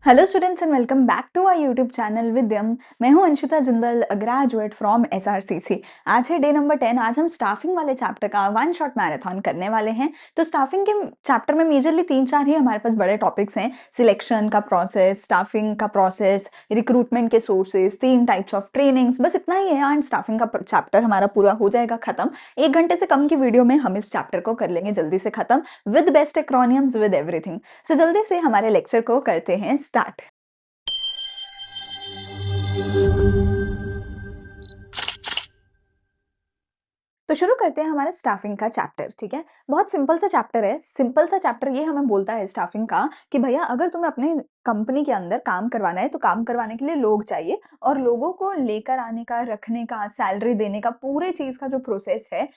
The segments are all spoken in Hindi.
Hello students and welcome back to our YouTube channel Vidyam. मैं हूं Anshita Jindal, graduate from SRCC. आज है डे नंबर 10। आज हम स्टाफिंग वाले चैप्टर का वन शॉट मैराथन करने वाले हैं। तो स्टाफिंग के चैप्टर में मेजरली 3-4 ही हमारे पास बड़े टॉपिक्स हैं। सिलेक्शन का प्रोसेस, स्टाफिंग का प्रोसेस, रिक्रूटमेंट के सोर्सेज, 3 टाइप्स ऑफ ट्रेनिंग्स, बस इतना ही है एंड स्टाफिंग का चैप्टर हमारा पूरा हो जाएगा खत्म। 1 घंटे से कम की वीडियो में हम इस चैप्टर को कर लेंगे जल्दी से खत्म, with best acronyms, with everything. So जल्दी से हमारे लेक्चर को करते हैं स्टार्ट। तो शुरू करते हैं हमारा स्टाफिंग का चैप्टर। ठीक है, बहुत सिंपल सा चैप्टर है। सिंपल सा चैप्टर ये हमें बोलता है स्टाफिंग का कि भैया अगर तुम्हें अपने कंपनी के अंदर काम करवाना है तो काम करवाने के लिए लोग चाहिए, और लोगों को लेकर आने का, रखने का, सैलरी देने का, पूरे चीज का जो प्रोसेस है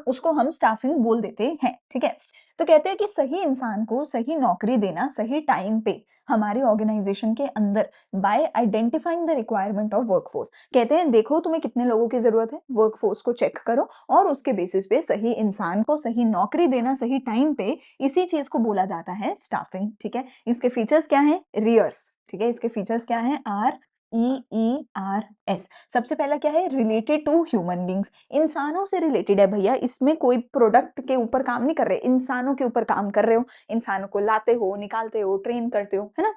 उसको हम स्टाफिंग बोल देते हैं। ठीक है, तो कहते हैं कि सही इंसान को सही नौकरी देना सही टाइम पे हमारी ऑर्गेनाइजेशन के अंदर, bye identifying the requirement of workforce. कहते हैं देखो तुम्हें कितने लोगों की जरूरत है, वर्कफोर्स को चेक करो और उसके बेसिस पे सही इंसान को सही नौकरी देना सही टाइम पे, इसी चीज को बोला जाता है स्टाफिंग। ठीक है, इसके फीचर्स क्या है? रियर्स। ठीक है, इसके फीचर्स क्या है? REERS। सबसे पहला क्या है? रिलेटेड टू ह्यूमन बींग्स, इंसानों से रिलेटेड है भैया। इसमें कोई प्रोडक्ट के ऊपर काम नहीं कर रहे, इंसानों के ऊपर काम कर रहे हो। इंसानों को लाते हो, निकालते हो, ट्रेन करते हो, है ना।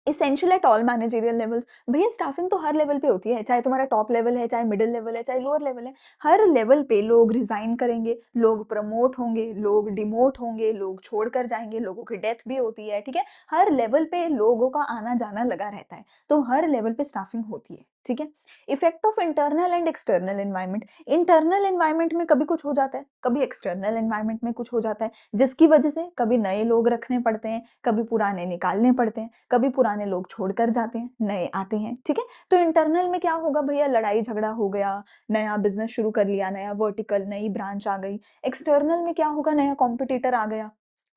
Essential at all managerial levels. भैया स्टाफिंग तो हर लेवल पे होती है, चाहे तुम्हारा टॉप लेवल है, चाहे मिडिल लेवल है, चाहे लोअर लेवल है। हर लेवल पे लोग रिजाइन करेंगे, लोग प्रमोट होंगे, लोग डिमोट होंगे, लोग छोड़कर जाएंगे, लोगों की डेथ भी होती है। ठीक है, हर लेवल पे लोगों का आना जाना लगा रहता है, तो हर लेवल पे स्टाफिंग होती है। ठीक है, effect of internal and external environment. Internal environment में कभी कुछ हो जाता है, कभी एक्सटर्नल एनवायरमेंट में कुछ हो जाता है, जिसकी वजह से कभी नए लोग रखने पड़ते हैं, कभी पुराने निकालने पड़ते हैं, कभी पुराने लोग छोड़कर जाते हैं, नए आते हैं। ठीक है, तो इंटरनल में क्या होगा भैया? लड़ाई झगड़ा हो गया, नया बिजनेस शुरू कर लिया, नया वर्टिकल, नई ब्रांच आ गई। एक्सटर्नल में क्या होगा? नया कॉम्पिटिटर आ गया,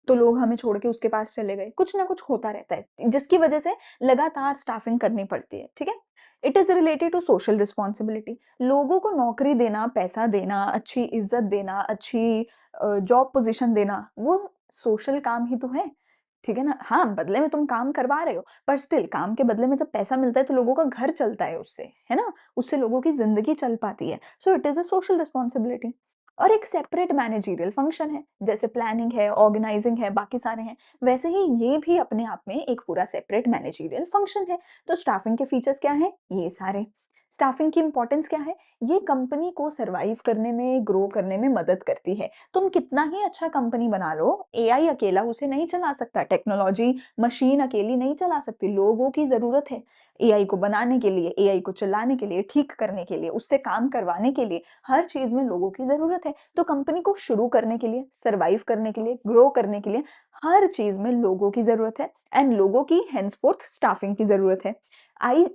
तो लोग हमें छोड़ के उसके पास चले गए। कुछ ना कुछ होता रहता है, जिसकी वजह से लगातार स्टाफिंग करनी पड़ती है। ठीक है, it is related to social responsibility. लोगों को नौकरी देना, पैसा देना, अच्छी इज्जत देना, अच्छी जॉब पोजीशन देना, वो सोशल काम ही तो है। ठीक है ना। हाँ, बदले में तुम काम करवा रहे हो, पर स्टिल काम के बदले में जब पैसा मिलता है तो लोगों का घर चलता है उससे, है ना। उससे लोगों की जिंदगी चल पाती है। So it is a social responsibility. और एक सेपरेट मैनेजरियल फंक्शन है, जैसे प्लानिंग है, ऑर्गेनाइजिंग है, बाकी सारे हैं, वैसे ही ये भी अपने आप में एक पूरा सेपरेट मैनेजरियल फंक्शन है। तो स्टाफिंग के फीचर्स क्या है? ये सारे। स्टाफिंग की इंपॉर्टेंस क्या है? ये कंपनी को सरवाइव करने में, ग्रो करने में मदद करती है। तुम कितना ही अच्छा कंपनी बना लो, एआई अकेला उसे नहीं चला सकता, टेक्नोलॉजी मशीन अकेली नहीं चला सकती, लोगों की जरूरत है एआई को बनाने के लिए, एआई को चलाने के लिए, ठीक करने के लिए, उससे काम करवाने के लिए। हर चीज में लोगों की जरूरत है। तो कंपनी को शुरू करने के लिए, सरवाइव करने के लिए, ग्रो करने के लिए, हर चीज में लोगों की जरूरत है, एंड लोगों की हेंसफोर्थ स्टाफिंग की जरूरत है। आई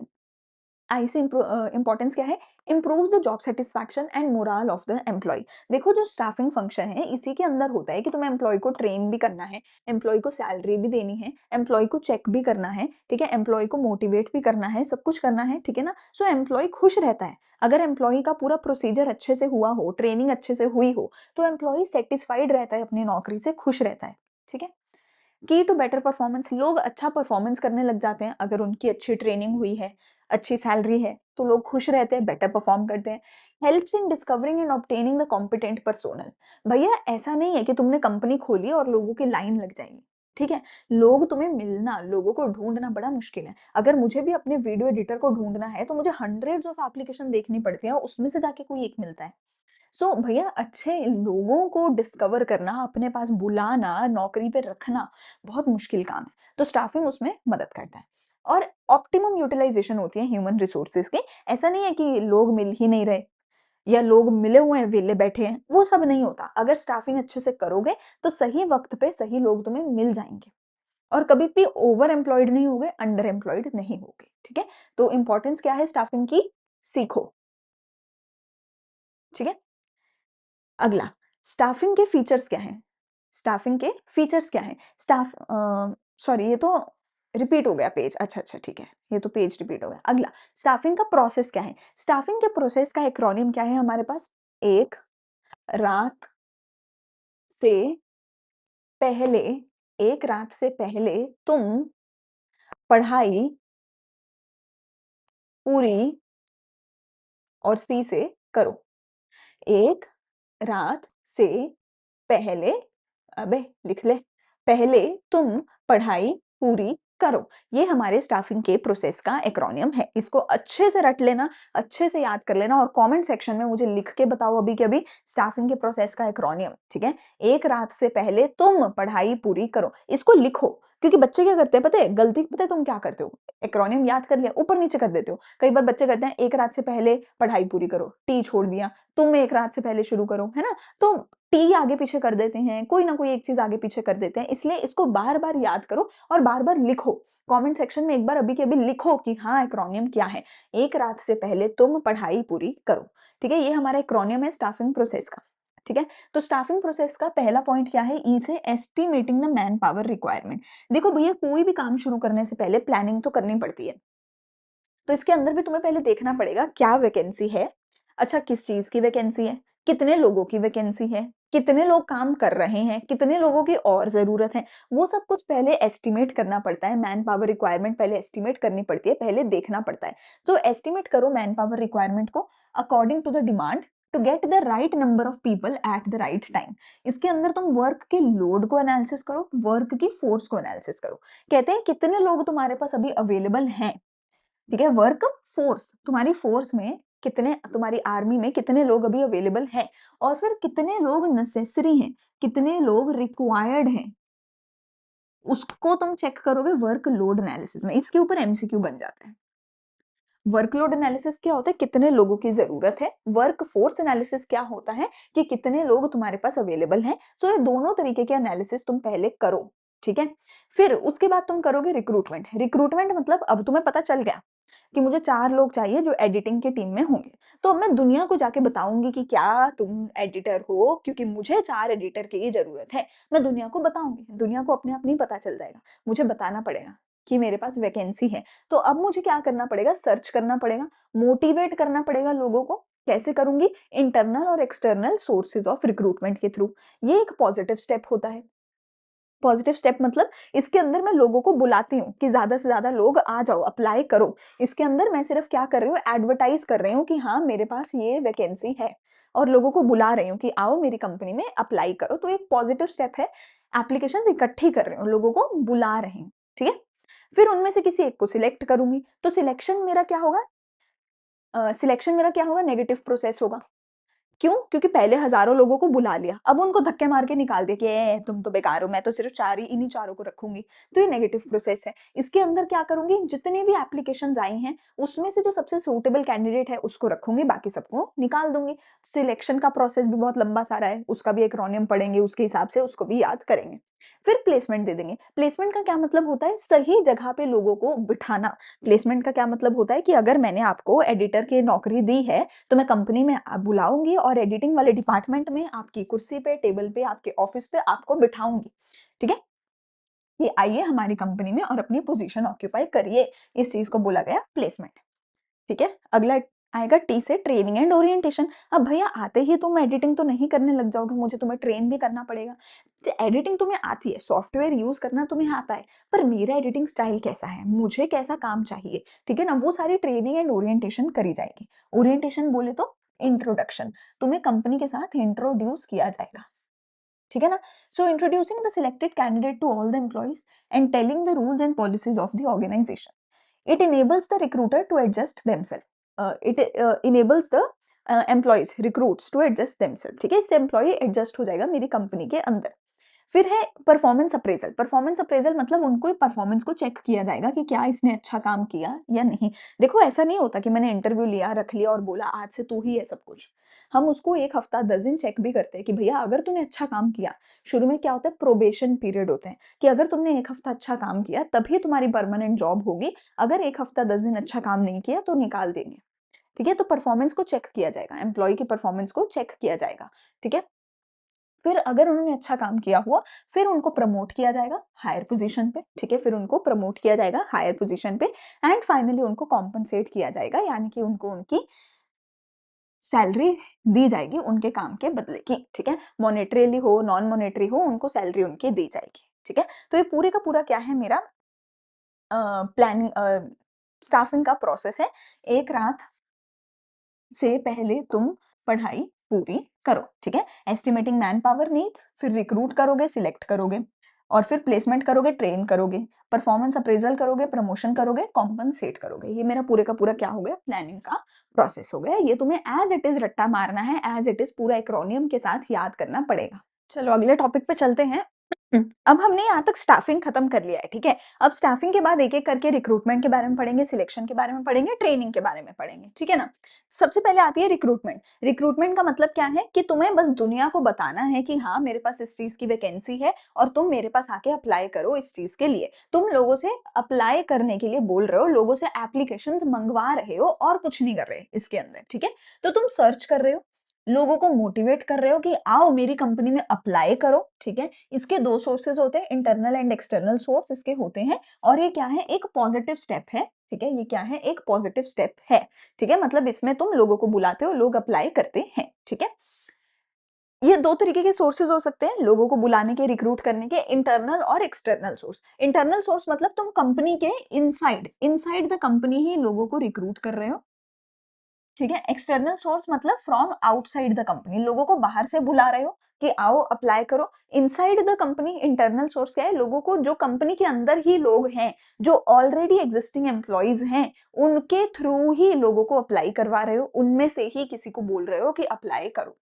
आई से इंपॉर्टेंस क्या है? Improves the job satisfaction and moral of the employ. देखो जो स्टाफिंग फंक्शन है इसी के अंदर होता है कि तुम्हें एम्प्लॉय को ट्रेन भी करना है, एम्प्लॉय को सैलरी भी देनी है, एम्प्लॉय को चेक भी करना है, ठीक है, एम्प्लॉय को मोटिवेट भी करना है, सब कुछ करना है। ठीक है ना। सो एम्प्लॉय खुश रहता है। अगर एम्प्लॉय का पूरा प्रोसीजर अच्छे से हुआ हो, ट्रेनिंग अच्छे से हुई हो, तो एम्प्लॉय सेटिस्फाइड रहता है, अपनी नौकरी से खुश रहता है। ठीक है, की टू बेटर परफॉर्मेंस। लोग अच्छा परफॉर्मेंस करने लग जाते हैं अगर उनकी अच्छी ट्रेनिंग हुई है, अच्छी सैलरी है, तो लोग खुश रहते हैं, बेटर परफॉर्म करते हैं। Helps in discovering and obtaining the competent personnel. भैया ऐसा नहीं है कि तुमने कंपनी खोली और लोगों की लाइन लग जाएगी। ठीक है, लोग तुम्हें मिलना, लोगों को ढूंढना बड़ा मुश्किल है। अगर मुझे भी अपने वीडियो एडिटर को ढूंढना है तो मुझे हंड्रेड्स ऑफ एप्लीकेशन देखनी पड़ती है, उसमें से जाके कोई एक मिलता है। सो भैया अच्छे लोगों को डिस्कवर करना, अपने पास बुलाना, नौकरी पे रखना बहुत मुश्किल काम है। तो स्टाफिंग उसमें मदद करता है। और ऑप्टिमम यूटिलाइजेशन होती है ह्यूमन रिसोर्सेज की। ऐसा नहीं है कि लोग मिल ही नहीं रहे या लोग मिले हुए हैं, वेले बैठे हैं, वो सब नहीं होता। अगर स्टाफिंग अच्छे से करोगे तो सही वक्त पे सही लोग तुम्हें मिल जाएंगे, और कभी भी ओवर एम्प्लॉयड नहीं होगे, अंडर एम्प्लॉयड नहीं होगे। ठीक है, तो इंपॉर्टेंस क्या है स्टाफिंग की? सीखो। ठीक है, अगला, स्टाफिंग के फीचर्स क्या हैं? स्टाफिंग के फीचर्स क्या हैं? सॉरी, ये तो रिपीट हो गया पेज। अच्छा, अच्छा, ठीक है, ये तो पेज रिपीट हो गया। अगला, स्टाफिंग का प्रोसेस क्या है? स्टाफिंग के प्रोसेस का एक्रोनिम क्या है हमारे पास? एक रात से पहले, एक रात से पहले तुम पढ़ाई पूरी और सी से करो। एक रात से पहले अबे लिख ले, पहले तुम पढ़ाई पूरी करो। ये हमारे स्टाफिंग के प्रोसेस का एक्रोनियम है। इसको अच्छे से रट लेना, अच्छे से याद कर लेना और कमेंट सेक्शन में मुझे लिख के बताओ अभी के अभी स्टाफिंग के प्रोसेस का एक्रोनियम, ठीक है? एक रात से पहले तुम पढ़ाई पूरी करो। इसको लिखो, क्योंकि बच्चे क्या करते हैं पता है? गलती पता है तुम क्या करते हो? एक्रोनियम याद कर लिया, ऊपर-नीचे कर देते हो। कई बार बच्चे करते हैं एक रात से पहले पढ़ाई पूरी करो, टी छोड़ दिया, तुम एक रात से पहले शुरू करो, है ना? तो टी आगे-पीछे कर देते हैं, कोई ना कोई एक चीज़ आगे-पीछे कर देते हैं, इसलिए इसको बार-बार याद करो और बार-बार लिखो। कमेंट सेक्शन में एक बार अभी के अभी लिखो कि हाँ, एक्रोनियम क्या है? एक रात से पहले तुम पढ़ाई पूरी करो, ठीक है? ये हमारा एक्रोनियम है स्टाफिंग प्रोसेस का, ठीक है? तो स्टाफिंग प्रोसेस का पहला पॉइंट क्या है? ई से estimating the man power requirement. देखो भैया कोई भी काम शुरू करने से पहले प्लानिंग तो करनी पड़ती है। तो इसके अंदर भी तुम्हें पहले देखना पड़ेगा क्या वैकेंसी है, अच्छा किस चीज़ की वैकेंसी है, कितने लोगों की वैकेंसी है, कितने लोग काम कर रहे हैं, कितने लोगों की और ज़रूरत है, वो सब कुछ पहले एस्टिमेट करना पड़ता है, मैन पावर रिक्वायरमेंट पहले एस्टिमेट करनी पड़ती है, पहले देखना पड़ता है। तो एस्टिमेट करो मैन पावर रिक्वायरमेंट को according to the demand to get the right number of people at the right time. इसके अंदर तुम वर्क के लोड को एनालिसिस करो, वर्क की फोर्स को एनालिसिस करो। कहते हैं कितने लोग तुम्हारे पास अभी अवेलेबल हैं, ठीक है? वर्क फोर्स, तुम्हारी फोर्स में कितने, तुम्हारी आर्मी में कितने लोग अभी अवेलेबल हैं और फिर कितने लोग नेसेसरी हैं, कितने लोग रिक्वायर्ड हैं, उसको तुम चेक करोगे वर्क लोड एनालिसिस में। इसके ऊपर एमसीक्यू बन जाता है। वर्कलोड एनालिसिस क्या होता है? कितने लोगों की जरूरत है। वर्क फोर्स एनालिसिस क्या होता है कि कितने लोग तुम्हारे पास अवेलेबल हैं। तो ये दोनों तरीके के एनालिसिस तुम पहले करो, ठीक है? फिर उसके बाद तुम करोगे रिक्रूटमेंट। रिक्रूटमेंट मतलब अब तुम्हें पता चल गया कि मुझे 4 लोग चाहिए जो एडिटिंग की टीम में होंगे। तो अब मैं दुनिया को जाके बताऊँगी कि क्या तुम एडिटर हो? क्योंकि मुझे 4 एडिटर की ज़रूरत है। मैं दुनिया को बताऊँगी, दुनिया को अपने आप नहीं पता चल जाएगा। मुझे बताना पड़ेगा कि मेरे पास वैकेंसी है। तो अब मुझे क्या करना पड़ेगा? सर्च करना पड़ेगा, मोटिवेट करना पड़ेगा लोगों को। कैसे करूँगी? इंटरनल और एक्सटर्नल सोर्सेज़ ऑफ रिक्रूटमेंट के थ्रू। ये एक पॉजिटिव स्टेप होता है। पॉजिटिव स्टेप मतलब इसके अंदर मैं लोगों को बुलाती हूँ कि ज़्यादा से ज़्यादा लोग आ जाओ, अप्लाई करो। इसके अंदर मैं सिर्फ क्या कर रही हूँ, एडवर्टाइज़ कर रही हूँ कि हाँ, मेरे पास ये वैकेंसी है और लोगों को बुला रही हूँ कि आओ मेरी कंपनी में अप्लाई करो। तो एक पॉजिटिव स्टेप है, एप्लीकेशंस इकट्ठी कर रही हूँ, लोगों को बुला रही हूँ, ठीक है? फिर उनमें से किसी एक को सिलेक्ट करूँगी, तो सिलेक्शन मेरा क्या होगा? सिलेक्शन मेरा क्या होगा? नेगेटिव प्रोसेस होगा। क्यों? क्योंकि पहले हज़ारों लोगों को बुला लिया, अब उनको धक्के मार के निकाल दिया कि तुम तो बेकार हो, मैं तो सिर्फ़ 4 ही इन्हीं चारों को रखूँगी। तो ये नेगेटिव प्रोसेस है। इसके अंदर क्या करूँगी, जितनी भी एप्लीकेशंस आई हैं, उसमें से जो सबसे सूटेबल कैंडिडेट है, उसको रखूँगी, बाकी सबको निकाल दूँगी। सिलेक्शन का प्रोसेस भी बहुत लंबा सारा है, उसका भी एक्रोनियम पढ़ेंगे, उसके हिसाब से उसको भी याद करेंगे। फिर प्लेसमेंट दे देंगे। प्लेसमेंट का क्या मतलब होता है? सही जगह पे लोगों को बिठाना। प्लेसमेंट का क्या मतलब होता है कि अगर मैंने आपको एडिटर की नौकरी दी है, तो मैं कंपनी में बुलाऊँगी और एडिटिंग वाले डिपार्टमेंट में आपकी कुर्सी पे, टेबल पे, आपके ऑफिस पे आपको बिठाऊँगी, ठीक है? कि आइए हमारी कंपनी में और अपनी पोज़ीशन ऑक्यूपाई करिए। इस चीज़ को बोला गया प्लेसमेंट, ठीक है? अगला आएगा टी से ट्रेनिंग एंड ओरिएंटेशन। अब भैया आते ही तुम एडिटिंग तो नहीं करने लग जाओगे, मुझे तुम्हें ट्रेन भी करना पड़ेगा। एडिटिंग तुम्हें आती है, सॉफ्टवेयर यूज़ करना तुम्हें आता है, पर मेरा एडिटिंग स्टाइल कैसा है? मुझे कैसा काम चाहिए? ठीक है ना? वो सारी ट्रेनिंग एंड ओरिएंटेशन करी जाएगी। ओरिएंटेशन बोले तो इंट्रोडक्शन, तुम्हें कंपनी के साथ इंट्रोड्यूस किया जाएगा। ठीक है ना? So introducing the selected candidate to all the employees and telling the rules and policies of the organisation. It enables the recruiter to adjust themselves. It enables the employees, recruits to adjust themselves. ठीक है? इससे एम्प्लॉय एडजस्ट हो जाएगा मेरी कंपनी के अंदर। फिर है परफॉर्मेंस अप्रेजल। परफॉर्मेंस अप्रेजल मतलब उनको परफॉर्मेंस को चेक किया जाएगा कि क्या इसने अच्छा काम किया या नहीं। देखो ऐसा नहीं होता कि मैंने इंटरव्यू लिया, रख लिया और बोला आज से तू ही है सब कुछ। हम उसको 1 हफ्ता 10 दिन चेक भी करते हैं कि भैया अगर तूने अच्छा काम किया, शुरू में क्या होता है प्रोबेशन पीरियड होते हैं कि अगर तुमने 1 हफ्ता अच्छा काम किया तभी तुम्हारी परमानेंट जॉब होगी, अगर 1 हफ्ता 10 दिन अच्छा काम नहीं किया तो निकाल देंगे। ठीक है? तो परफॉर्मेंस को चेक किया जाएगा, एम्प्लॉयी की परफॉर्मेंस को चेक किया जाएगा। ठीक है? फिर अगर उन्होंने अच्छा काम किया हुआ, फिर उनको प्रमोट किया जाएगा हायर पोज़ीशन पे, ठीक है? फिर उनको प्रमोट किया जाएगा हायर पोज़ीशन पे एंड फाइनली उनको कॉम्पेंसेट किया जाएगा, यानी कि उनको उनकी सैलरी दी जाएगी उनके काम के बदले की, ठीक है? मॉनेटरीली हो, नॉन मॉनेटरी हो, उनको सैलरी उनकी दी जाएगी, ठीक है? तो ये पूरे का पूरा क्या है मेरा प्लानिंग स्टाफिंग का प्रोसेस है। एक रात से पहले तुम पढ़ाई पूरी करो, ठीक है? एस्टिमेटिंग मैन पावर नीड्स, फिर रिक्रूट करोगे, सिलेक्ट करोगे और फिर प्लेसमेंट करोगे, ट्रेन करोगे, परफॉर्मेंस अप्रेजल करोगे, प्रमोशन करोगे, कॉम्पनसेट करोगे। ये मेरा पूरे का पूरा क्या हो गया? प्लानिंग का प्रोसेस हो गया। ये तुम्हें एज इट इज रट्टा मारना है, एज इट इज पूरा एक्रोनियम के साथ याद करना पड़ेगा। चलो अगले टॉपिक पे चलते हैं। अब हमने यहाँ तक स्टाफिंग खत्म कर लिया है, ठीक है? अब स्टाफिंग के बाद एक-एक करके रिक्रूटमेंट के बारे में पढ़ेंगे, सिलेक्शन के बारे में पढ़ेंगे, ट्रेनिंग के बारे में पढ़ेंगे, ठीक है ना? सबसे पहले आती है रिक्रूटमेंट। रिक्रूटमेंट का मतलब क्या है कि तुम्हें बस दुनिया को बताना है कि हाँ, मेरे पास इस चीज़ की वैकेंसी है और तुम मेरे पास आके अप्लाई करो इस चीज़ के लिए। तुम लोगों से अप्लाई करने के लिए बोल रहे हो, लोगों से एप्लीकेशंस मंगवा रहे हो और कुछ नहीं कर रहे इसके अंदर, ठीक है? तो तुम सर्च कर रहे हो, लोगों को मोटिवेट कर रहे हो कि आओ मेरी कंपनी में अप्लाई करो, ठीक है? इसके 2 सोर्सेज़ होते हैं, इंटरनल एंड एक्सटर्नल सोर्स इसके होते हैं और ये क्या है? एक पॉजिटिव स्टेप है, ठीक है? ये क्या है? एक पॉजिटिव स्टेप है, ठीक है? मतलब इसमें तुम लोगों को बुलाते हो, लोग अप्लाई करते हैं, ठीक है? ये 2 तरीके के सोर्सेज़ हो सकते हैं, लोगों को बुलाने के, रिक्रूट करने के, इंटरनल और एक्सटर्नल सोर्स। इंटरनल सोर्स मतलब तुम कंपनी के इनसाइड इनसाइड द कंपनी ही लोगों को रिक्रूट कर रहे हो, ठीक है? एक्सटर्नल सोर्स मतलब फ्रॉम आउटसाइड द कंपनी, लोगों को बाहर से बुला रहे हो कि आओ अप्लाई करो। Inside the company internal source क्या है? लोगों को जो कंपनी के अंदर ही लोग हैं, जो ऑलरेडी एग्जिस्टिंग एम्प्लॉइज हैं, उनके थ्रू ही लोगों को अप्लाई करवा रहे हो, उनमें से ही किसी को बोल रहे हो कि अप्लाई करो,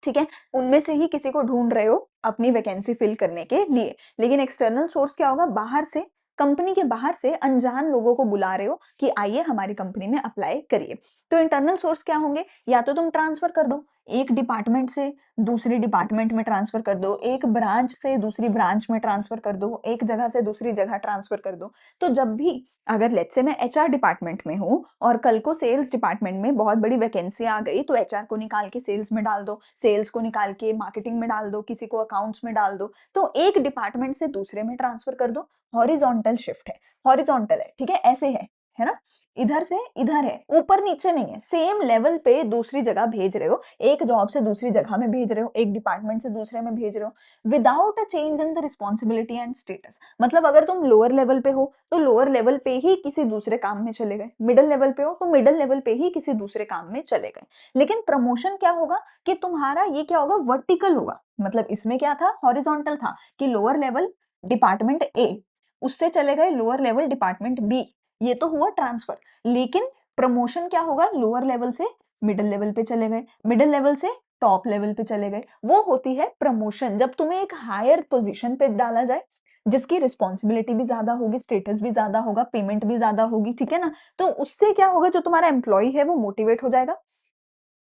ठीक है? उनमें से ही किसी को ढूँढ रहे हो अपनी वैकेंसी फिल करने के लिए। लेकिन एक्सटर्नल सोर्स क्या होगा? बाहर से, कंपनी के बाहर से अनजान लोगों को बुला रहे हो कि आइए हमारी कंपनी में अप्लाई करिए। तो इंटरनल सोर्स क्या होंगे? या तो तुम ट्रांसफर कर दो, एक डिपार्टमेंट से दूसरे डिपार्टमेंट में ट्रांसफर कर दो, एक ब्रांच से दूसरी ब्रांच में ट्रांसफर कर दो, एक जगह से दूसरी जगह ट्रांसफर कर दो। तो जब भी अगर लेट्स से मैं एचआर डिपार्टमेंट में हूँ और कल को सेल्स डिपार्टमेंट में बहुत बड़ी वैकेंसी आ गई, तो एचआर को निकाल के सेल्स में डाल दो, सेल्स को निकाल के मार्केटिंग में डाल दो, किसी को अकाउंट्स में डाल दो। तो एक डिपार्टमेंट से दूसरे में ट्रांसफर कर दो, हॉरिजॉन्टल शिफ्ट है, हॉरिजॉन्टल है, ठीक है? ऐसे है ना? इधर से इधर है, ऊपर-नीचे नहीं है, सेम लेवल पे दूसरी जगह भेज रहे हो, एक जॉब से दूसरी जगह में भेज रहे हो, एक डिपार्टमेंट से दूसरे में भेज रहे हो, without a change in the responsibility and status. मतलब अगर तुम लोअर लेवल पे हो, तो लोअर लेवल पे ही किसी दूसरे काम में चले गए, मिडल लेवल पे हो, तो मिडल लेवल पे ही किसी दूसरे काम में चले गए। लेकिन प्रमोशन क्या होगा कि तुम्हारा ये क्या होगा? वर्टिकल होगा। मतलब इसमें क्या था? हॉरिजॉन्टल था कि लोअर लेवल डिपार्टमेंट ए, उससे चले गए लोअर लेवल डिपार्टमेंट बी, ये तो हुआ ट्रांसफर। लेकिन प्रमोशन क्या होगा? लोअर लेवल से मिडल लेवल पे चले गए, मिडल लेवल से टॉप लेवल पे चले गए। वो होती है प्रमोशन, जब तुम्हें एक हायर पोजीशन पे डाला जाए, जिसकी रिस्पॉन्सिबिलिटी भी ज्यादा होगी, स्टेटस भी ज्यादा होगा, पेमेंट भी ज्यादा होगी, ठीक है ना? तो उससे क्या होगा? जो तुम्हारा एम्प्लॉय है वो मोटिवेट हो जाएगा,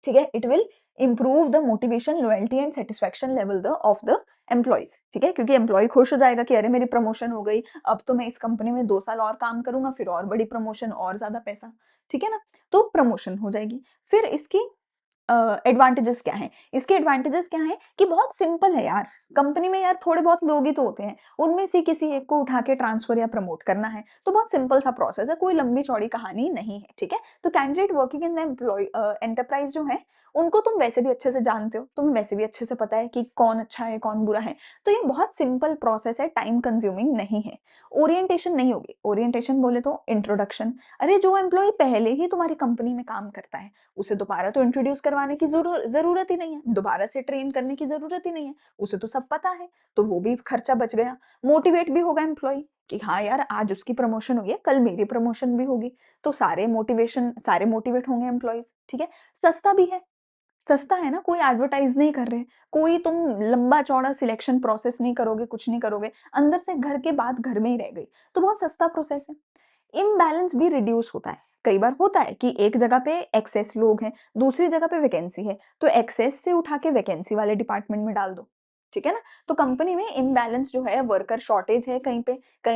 ठीक है? It will improve the motivation, loyalty and satisfaction level the of the employees, ठीक है? क्योंकि एम्प्लॉय खुश हो जाएगा कि अरे मेरी प्रमोशन हो गई, अब तो मैं इस कंपनी में 2 साल और काम करूंगा, फिर और बड़ी प्रमोशन और ज्यादा पैसा, ठीक है ना? तो प्रमोशन हो जाएगी। फिर इसकी एडवांटेजेस क्या हैं? इसके एडवांटेजेस क्या हैं कि बहुत सिंपल है यार, कंपनी में यार थोड़े बहुत लोग ही तो होते हैं, उनमें से किसी एक को उठा के ट्रांसफर या प्रमोट करना है, तो बहुत सिंपल सा प्रोसेस है, कोई लंबी चौड़ी कहानी नहीं है, ठीक है? तो candidate working in the employ enterprise जो है, उनको तुम वैसे भी अच्छे से जानते हो, तुम्हें वैसे भी अच्छे से पता है कि कौन अच्छा है, कौन बुरा है, तो ये बहुत सिंपल प्रोसेस है, टाइम कंज्यूमिंग नहीं है। ओरिएंटेशन नहीं होगी, ओरिएंटेशन बोले तो इंट्रोडक्शन, अरे जो एम्प्लॉय पहले ही तुम्हारी कंपनी में काम करता है, उसे दोबारा तो इंट्रोड्यूस करवाने की जरूरत ही नहीं है, दोबारा से ट्रेन करने की जरूरत ही नहीं है, उसे तो सब पता है, तो वो भी खर्चा बच गया। मोटिवेट भी होगा एम्प्लॉय कि हाँ यार आज उसकी प्रमोशन हुई है, कल मेरी प्रमोशन भी होगी, तो सारे मोटिवेट होंगे एम्प्लॉइज, ठीक है? सस्ता भी है, सस्ता है ना, कोई एडवर्टाइज नहीं कर रहे, कोई तुम लंबा चौड़ा सिलेक्शन प्रोसेस नहीं करोगे, कुछ नहीं करोगे, अंदर से घर के बात घर में ही रह गई, तो बहुत सस्ता प्रोसेस है। इम्बैलेंस भी रिड्यूस होता है। कई बार होता है कि एक जगह पे एक्सेस लोग हैं, दूसरी जगह पे वैकेंसी है, तो एक्सेस से उठा के वैकेंसी वाले डिपार्टमेंट में डाल दो, ठीक है ना? तो कंपनी में इम्बैलेंस जो है, वर्कर शॉर्टेज है कहीं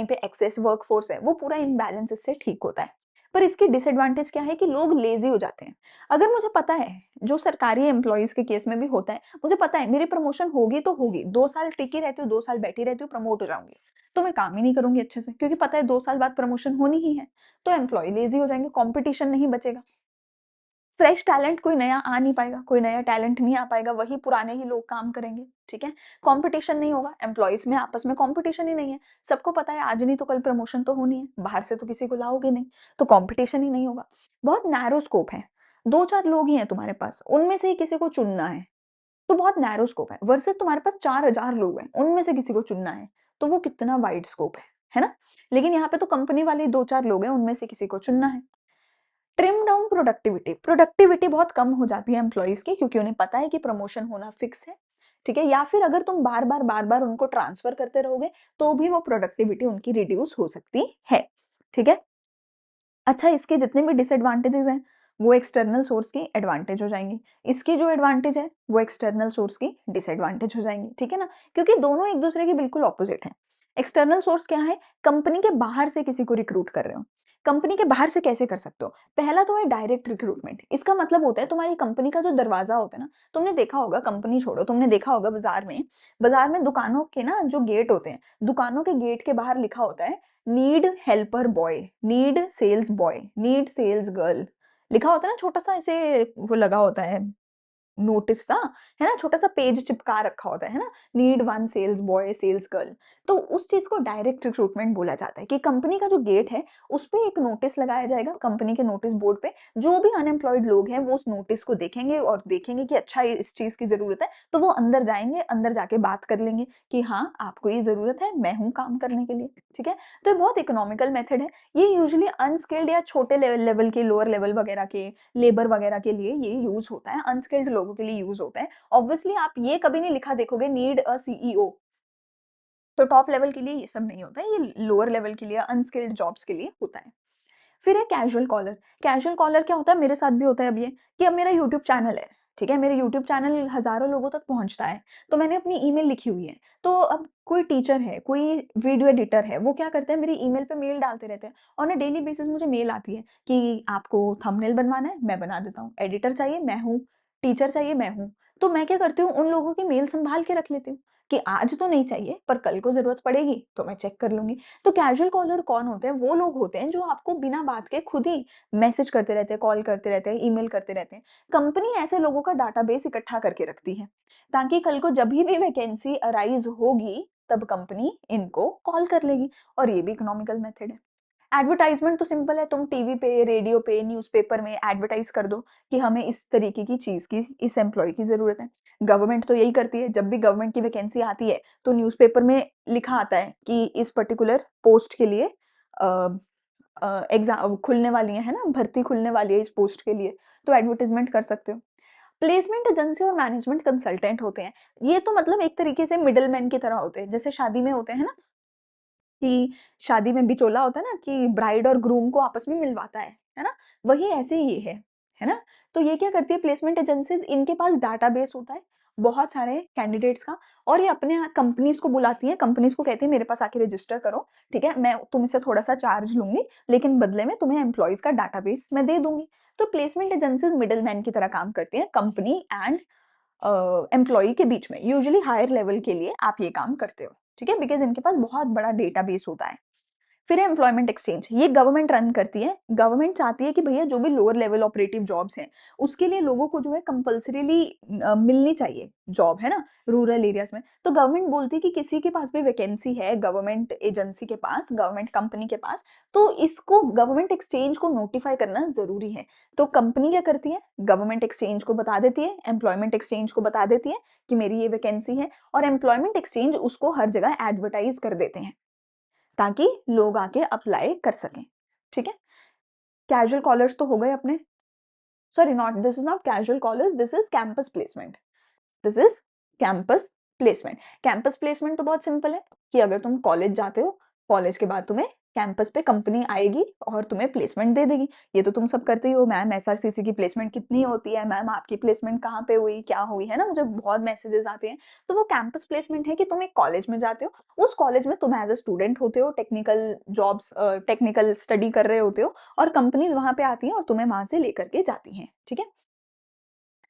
पे एक्सेस वर्कफोर्स है, वो पूरा इम्बैलेंस इससे ठीक होता है। पर इसकी डिसएडवांटेज क्या है कि लोग लेजी हो जाते हैं। अगर मुझे पता है, जो सरकारी एम्प्लॉइज के केस में भी होता है, मुझे पता है मेरी प्रमोशन होगी तो होगी, 2 साल टिकी रहती हूँ, 2 साल बैठी रहती हूँ, प्रमोट हो जाऊंगी, तो मैं काम ही नहीं करूंगी अच्छे से, क्योंकि पता है 2 साल बाद प्रमोशन होनी ही है। तो एम्प्लॉय लेजी हो जाएंगे, कंपटीशन नहीं बचेगा। फ्रेश टैलेंट कोई नया आ नहीं पाएगा, कोई नया टैलेंट नहीं आ पाएगा, वही पुराने ही लोग काम करेंगे, ठीक है? कॉम्पिटिशन नहीं होगा, एम्प्लॉइज़ में आपस में कॉम्पिटिशन ही नहीं है। सबको पता है आज नहीं तो कल प्रमोशन तो होनी है, बाहर से तो किसी को लाओगे नहीं, तो कॉम्पिटिशन ही नहीं होगा। बहुत नैरो स्कोप है, 2-4 लोग ही हैं तुम्हारे पास, उनमें से ही किसी को चुनना है, तो बहुत नैरो स्कोप है वर्सेस तुम्हारे पास 4000 लोग हैं, उनमें से किसी को चुनना है, तो वो कितना वाइड स्कोप है ना? लेकिन यहाँ पे तो कंपनी वाले 2-4 लोग हैं, उनमें से किसी को चुनना है। ट्रिम डाउन प्रोडक्टिविटी, प्रोडक्टिविटी बहुत कम हो जाती है एम्प्लॉइज़ की क्योंकि उन्हें पता है कि प्रमोशन होना फिक्स है, ठीक है? या फिर अगर तुम बार-बार उनको ट्रांसफ़र करते रहोगे, तो भी वो प्रोडक्टिविटी उनकी रिड्यूस हो सकती है, ठीक है? अच्छा इसके जितने भी डिसएडवांटेजेज़ हैं, वो एक्सटर्नल सोर्स की एडवांटेज हो जाएँगी। इसकी जो एडवांटेज है, वो एक्सटर्नल सोर्स की डिसएडवांटेज हो जाएँगी, ठीक है ना? क्योंकि दोनों एक-दूसरे के बिल्कुल ऑपोज़िट हैं। एक्सटर्नल सोर्स क्या है? कंपनी के बाहर से किसी को रिक्रूट कर रहे हो। कंपनी के बाहर से कैसे कर सकते हो? पहला तो है डायरेक्ट रिक्रूटमेंट। इसका मतलब होता है तुम्हारी कंपनी का जो दरवाज़ा होता है ना, तुमने देखा होगा कंपनी छोड़ो, तुमने देखा होगा बाज़ार में दुकानों के ना जो गेट होते हैं, दुकानों के गेट के बाहर लिखा होता है need helper boy, need sales boy, need sales girl लिखा होता है ना छोटा-सा ऐसे वो लगा होता है नोटिस सा, है ना? छोटा-सा पेज चिपका रखा होता है ना? Need one sales boy, sales girl. तो उस चीज़ को डायरेक्ट रिक्रूटमेंट बोला जाता है कि कंपनी का जो गेट है, उस पे एक नोटिस लगाया जाएगा कंपनी के नोटिस बोर्ड पे। जो भी अनएम्प्लॉयड लोग हैं, वो उस नोटिस को देखेंगे और देखेंगे कि अच्छा ये इस चीज़ की ज़रूरत है, तो वो अंदर जाएँगे, अंदर जाके बात कर लेंगे कि हाँ, आपको ये ज़रूरत है, मैं हूँ काम करने के लिए, ठीक है? तो ये बहुत इकोनॉमिकल मेथड है। ये यूजुअली अनस्किल्ड या छोटे लेवल के, लोअर लेवल वगैरह के लेबर वगैरह के लिए ये यूज़ होता है, अनस्किल्ड लोगों के लिए यूज़ होता है। ऑब्वियसली आप ये कभी नहीं लिखा देखोगे नीड अ सीईओ, तो टॉप लेवल के लिए ये सब नहीं होता है, ये लोअर लेवल के लिए अनस्किल्ड जॉब्स के लिए होता है। फिर है कैजुअल कॉलर। कैजुअल कॉलर क्या होता है मेरे साथ भी होता है अब ये कि अब मेरा यूट्यूब चैनल है, ठीक है? मेरे यूट्यूब चैनल हज़ारों लोगों तक पहुँचता है, तो मैंने अपनी ईमेल लिखी हुई है। तो अब कोई टीचर है, कोई वीडियो एडिटर है, वो क्या करते हैं मेरी ईमेल पे मेल डालते रहते हैं और ना डेली बेसिस मुझे मेल आती है कि आपको थंबनेल बनवाना है, मैं बना देता हूँ। एडिटर चाहिए, मैं हूँ। टीचर चाहिए, मैं हूँ। तो मैं क्या करती हूँ उन लोगों की मेल सँभाल के रख लेती हूँ कि आज तो नहीं चाहिए, पर कल को ज़रूरत पड़ेगी, तो मैं चेक कर लूँगी। तो कैजुअल कॉलर कौन होते हैं? वो लोग होते हैं जो आपको बिना बात के खुद ही मैसेज करते रहते हैं, कॉल करते रहते हैं, ईमेल करते रहते हैं। कंपनी ऐसे लोगों का डाटाबेस इकट्ठा करके रखती है, ताकि कल को जभी भी वैकेंसी अराइज़ होगी, तब कंपनी इनको कॉल कर लेगी और ये भी इकोनॉमिकल मेथड है। एडवर्टाइज़मेंट तो सिंपल है, तुम टीवी पे, रेडियो पे, न्यूज़पेपर में एडवर्टाइज़ कर दो कि हमें इस तरीके की चीज़ की, इस एम्प्लॉयी की ज़रूरत है। गवर्नमेंट तो यही करती है, जब भी गवर्नमेंट की वैकेंसी आती है, तो न्यूज़पेपर में लिखा आता है कि इस पर्टिकुलर पोस्ट के लिए अ एग्ज़ाम खुलने वाली है ना? भर्ती खुलने वाली है इस पोस्ट के लिए, तो एडवर्टाइज़मेंट कर सकते हो। प्लेसमेंट एजेंसी और मैनेजमेंट कंसल्टेंट होते हैं। ये तो मतलब एक तरीके से मिडलमैन की तरह होते हैं, जैसे शादी में होते हैं ना कि शादी में बिचौला होता है ना कि ब्राइड और ग्रूम को आपस में मिलवाता है ना? वही ऐसे ही ये है ना? तो ये क्या करती है प्लेसमेंट एजेंसीज़ इनके पास डाटाबेस होता है, बहुत सारे कैंडिडेट्स का और ये अपने यहाँ कंपनीज़ को बुलाती हैं, कंपनीज़ को कहती है मेरे पास आके रजिस्टर करो, ठीक है? मैं तुमसे थोड़ा-सा चार्ज लूँगी, लेकिन बदले में तुम्हें एम्प्लॉइज़ का डाटाबेस मैं दे दूँगी। तो प्लेसमेंट एजेंसीज़ मिडलमैन की तरह काम करती हैं कंपनी एंड एम्प्लॉयी के बीच में। यूजुअली हायर लेवल के लिए आप ये काम करते हो, ठीक है? बिकॉज़ इनके पास बहुत बड़ा डेटाबेस होता है। फिर है एम्प्लॉयमेंट एक्सचेंज, ये गवर्नमेंट रन करती है। गवर्नमेंट चाहती है कि भैया जो भी लोअर लेवल ऑपरेटिव जॉब्स हैं, उसके लिए लोगों को जो है कंपल्सरीली मिलनी चाहिए जॉब, है ना? रूरल एरियाज़ में। तो गवर्नमेंट बोलती है कि किसी के पास भी वैकेंसी है गवर्नमेंट एजेंसी के पास, गवर्नमेंट कंपनी के पास, तो इसको गवर्नमेंट एक्सचेंज को नोटिफ़ाई करना ज़रूरी है। तो कंपनी क्या करती है, गवर्नमेंट एक्सचेंज को बता देती है, एम्प्लॉयमेंट एक्सचेंज को बता देती है कि मेरी ये वैकेंसी है और एम्प्लॉयमेंट एक्सचेंज उसको हर जगह एडवर्टाइज़ कर देते हैं। ताकि लोग आके अप्लाई कर सकें, ठीक है? कैजुअल कॉलर्स तो हो गए अपने sorry not this is not casual callers, this is campus placement. This is campus placement. Campus placement तो बहुत सिंपल है कि अगर तुम कॉलेज जाते हो, कॉलेज के बाद तुम्हें कैंपस पे कंपनी आएगी और तुम्हें प्लेसमेंट दे देगी। ये तो तुम सब करते ही हो, मैम एसआरसीसी की प्लेसमेंट कितनी होती है, मैम आपकी प्लेसमेंट कहाँ पे हुई, क्या हुई, है ना? मुझे बहुत मैसेजेस आते हैं। तो वो कैंपस प्लेसमेंट है कि तुम एक कॉलेज में जाते हो, उस कॉलेज में तुम एज़ अ स्टूडेंट होते हो, टेक्निकल जॉब्स टेक्निकल स्टडी कर रहे होते हो और कंपनीज़ वहाँ पे आती हैं और तुम्हें वहाँ से लेकर के जाती हैं, ठीक है?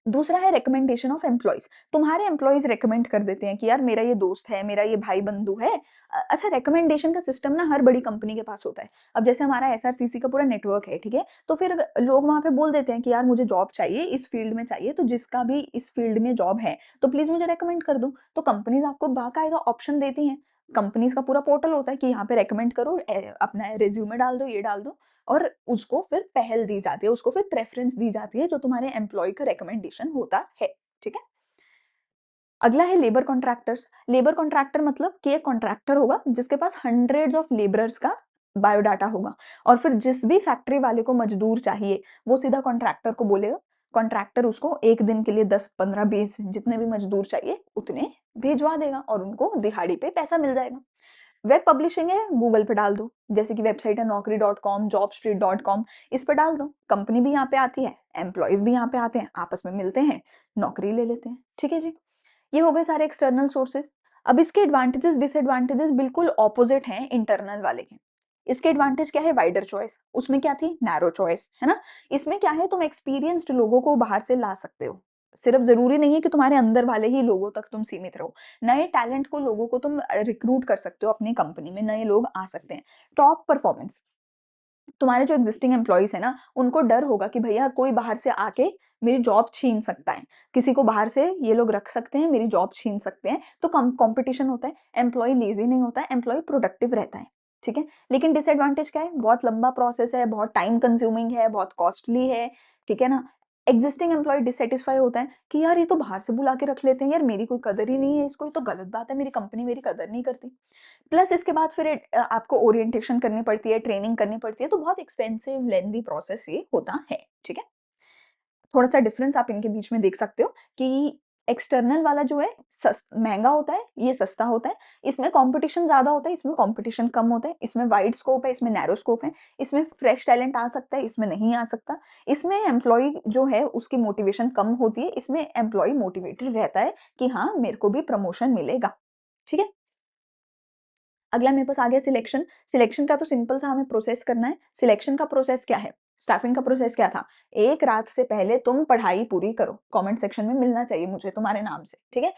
दूसरा है रिकमेंडेशन ऑफ एम्प्लॉइज। तुम्हारे एम्प्लॉइज रिकमेंड कर देते हैं कि यार मेरा ये दोस्त है, मेरा ये भाई बंधु है। अच्छा, रिकमेंडेशन का सिस्टम ना हर बड़ी कंपनी के पास होता है। अब जैसे हमारा एसआरसीसी का पूरा नेटवर्क है, ठीक है, तो फिर लोग वहां पे बोल देते हैं कि यार मुझे जॉब चाहिए, इस फील्ड में चाहिए, तो जिसका भी इस फील्ड में जॉब है तो प्लीज मुझे रेकमेंड कर दो। तो कंपनीज आपको बाकायदा ऑप्शन देती हैं। कंपनीज का पूरा पोर्टल होता है कि यहाँ पे रेकमेंड करो, अपना रेज्यूमे डाल दो, ये डाल दो, और उसको फिर पहल दी जाती है, उसको फिर प्रेफरेंस दी जाती है जो तुम्हारे एम्प्लॉय का रिकमेंडेशन होता है। ठीक है। अगला है लेबर कॉन्ट्रैक्टर्स। लेबर कॉन्ट्रैक्टर मतलब कि एक कॉन्ट्रैक्टर होगा जिसके पास हंड्रेड्स ऑफ लेबरर्स का बायोडाटा होगा, और फिर जिस भी फैक्ट्री वाले को मजदूर चाहिए वो सीधा कॉन्ट्रैक्टर को बोलेगा। कॉन्ट्रैक्टर उसको एक दिन के लिए 10, 15, 20 जितने भी मजदूर चाहिए उतने भेजवा देगा और उनको दिहाड़ी पे पैसा मिल जाएगा। वेब पब्लिशिंग है, गूगल पे डाल दो, जैसे कि वेबसाइट है naukri.com, jobstreet.com, इस पे डाल दो। कंपनी भी यहाँ पे आती है, एम्प्लॉयज भी यहाँ पे आते हैं, आपस में मिलते हैं, नौकरी ले लेते हैं। ठीक है जी। ये हो गए सारे एक्सटर्नल सोर्सेज। अब इसके एडवांटेजेस डिसएडवांटेजेस बिल्कुल ऑपोजिट हैं इंटरनल वाले के। इसके एडवांटेज क्या है? वाइडर चॉइस, उसमें क्या थी? नैरो चॉइस, है ना। इसमें क्या है? तुम एक्सपीरियंस्ड लोगों को बाहर से ला सकते हो। सिर्फ जरूरी नहीं है कि तुम्हारे अंदर वाले ही लोगों तक तुम सीमित रहो। नए टैलेंट को, लोगों को तुम रिक्रूट कर सकते हो अपनी कंपनी में, नए लोग आ सकते हैं। टॉप परफॉर्मेंस, तुम्हारे जो एग्जिस्टिंग एम्प्लॉइज है ना, उनको डर होगा कि भैया कोई बाहर से आके मेरी जॉब छीन सकता है, किसी को बाहर से ये लोग रख सकते हैं, मेरी जॉब छीन सकते हैं, तो कंपटीशन होता है। एम्प्लॉय लेजी नहीं होता है, एम्प्लॉय प्रोडक्टिव रहता है। ठीक है। लेकिन डिसएडवांटेज क्या है? बहुत लंबा प्रोसेस है, बहुत टाइम कंज्यूमिंग है, बहुत कॉस्टली है। ठीक है ना। एग्जिस्टिंग एम्प्लॉय डिससेटिस्फाई होता है कि यार ये तो बाहर से बुला के रख लेते हैं, यार मेरी कोई कदर ही नहीं है इसको, ये तो गलत बात है, मेरी कंपनी मेरी कदर नहीं करती। प्लस इसके बाद फिर आपको ओरिएंटेशन करनी पड़ती है, ट्रेनिंग करनी पड़ती है, तो बहुत एक्सपेंसिव लेंदी प्रोसेस ये होता है। ठीक है। थोड़ा सा डिफरेंस आप इनके बीच में देख सकते हो कि एक्सटर्नल वाला जो है महंगा होता है, ये सस्ता होता है। इसमें कंपटीशन ज्यादा होता है, इसमें कंपटीशन कम होता है। इसमें वाइड स्कोप है, इसमें नैरो स्कोप है। इसमें फ्रेश टैलेंट आ सकता है, इसमें नहीं आ सकता। इसमें एम्प्लॉय जो है उसकी मोटिवेशन कम होती है, इसमें एम्प्लॉय मोटिवेटेड रहता है कि हाँ मेरे को भी प्रमोशन मिलेगा। ठीक है। अगला मेरे पास आ गया सिलेक्शन। सिलेक्शन का तो सिंपल सा हमें प्रोसेस करना है। सिलेक्शन का प्रोसेस क्या है? स्टाफिंग का प्रोसेस क्या था? एक रात से पहले तुम पढ़ाई पूरी करो, कमेंट सेक्शन में मिलना चाहिए मुझे तुम्हारे नाम से। ठीक है।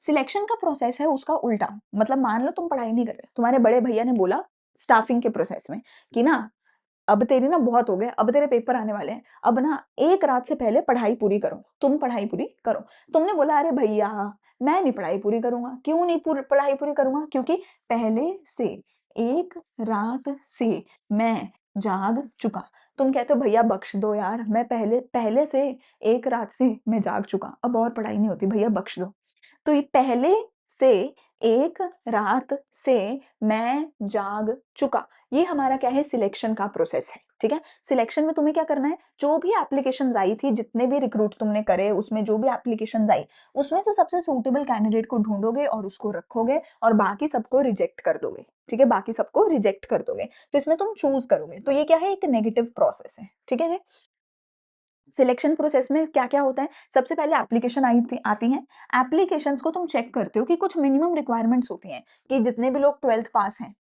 सिलेक्शन का प्रोसेस है उसका उल्टा। मतलब मान लो तुम पढ़ाई नहीं कर रहे, तुम्हारे बड़े भैया ने बोला स्टाफिंग के प्रोसेस में कि ना अब तेरी ना बहुत हो गया, अब तेरे पेपर आने वाले हैं, अब ना एक रात से पहले पढ़ाई पूरी करो, तुम पढ़ाई पूरी करो। तुमने बोला अरे भैया मैं नहीं पढ़ाई पूरी करूंगा। क्यों नहीं पढ़ाई पूरी करूंगा? क्योंकि पहले से एक रात से मैं जाग चुका। तुम कहते हो भैया बख्श दो यार, मैं पहले पहले से एक रात से मैं जाग चुका, अब और पढ़ाई नहीं होती, भैया बख्श दो। तो ये पहले से एक रात से मैं जाग चुका, ये हमारा क्या है? सिलेक्शन का प्रोसेस है। ठीक है। सिलेक्शन में तुम्हें क्या करना है? जो भी एप्लीकेशन आई थी, जितने भी रिक्रूट तुमने करे, उसमें जो भी एप्लीकेशन आई, उसमें से सबसे सूटेबल कैंडिडेट को ढूंढोगे और उसको रखोगे, और बाकी सबको रिजेक्ट कर दोगे। ठीक है। बाकी सबको रिजेक्ट कर दोगे, तो इसमें तुम चूज करोगे। तो ये क्या है? एक नेगेटिव प्रोसेस है। ठीक है जी। सिलेक्शन प्रोसेस में क्या-क्या होता है? सबसे पहले एप्लीकेशन आती हैं। एप्लीकेशंस को तुम चेक करते हो कि कुछ मिनिमम रिक्वायरमेंट्स होती हैं कि जितने भी लोग 12th पास हैं,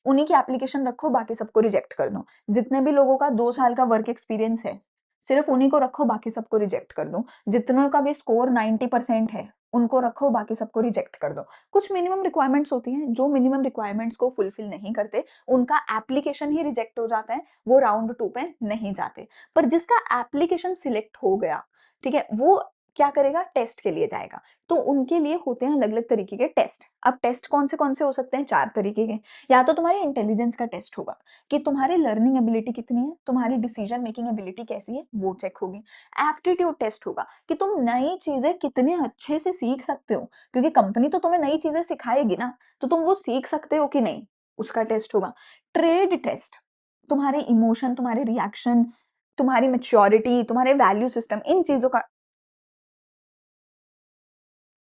उन्हीं की एप्लीकेशन रखो, बाकी सबको रिजेक्ट कर दो। जितने भी लोगों का 2 साल का वर्क एक्सपीरियंस है, सिर्फ उन्हीं को रखो, बाकी सबको रिजेक्ट कर दो। जितनों का भी स्कोर 90% है, उनको रखो, बाकी सबको रिजेक्ट कर दो। कुछ मिनिमम रिक्वायरमेंट्स होती हैं, जो मिनिमम रिक्वायरमेंट्स को फुलफिल नहीं करते, उनका एप्लीकेशन ही रिजेक्ट हो जाता है, वो राउंड 2 पे नहीं जाते। पर जिसका एप्लीकेशन सिलेक्ट हो गया, ठीक है, वो क्या करेगा? टेस्ट के लिए जाएगा। तो उनके लिए होते हैं अलग-अलग तरीके के टेस्ट। अब टेस्ट कौन से हो सकते हैं? 4 तरीके के। या तो तुम्हारे इंटेलिजेंस का टेस्ट होगा कि तुम्हारी लर्निंग एबिलिटी कितनी है, तुम्हारी डिसीजन मेकिंग एबिलिटी कैसी है, वो चेक होगी। एप्टीट्यूड टेस्ट होगा कि तुम नई चीजें कितने अच्छे से सीख सकते हो, क्योंकि कंपनी तो तुम्हें नई चीजें सिखाएगी ना, तो तुम वो सीख सकते हो कि नहीं, उसका टेस्ट होगा। ट्रेड टेस्ट, तुम्हारे इमोशन, तुम्हारे रिएक्शन, तुम्हारी मैच्योरिटी, तुम्हारे वैल्यू सिस्टम, इन चीजों का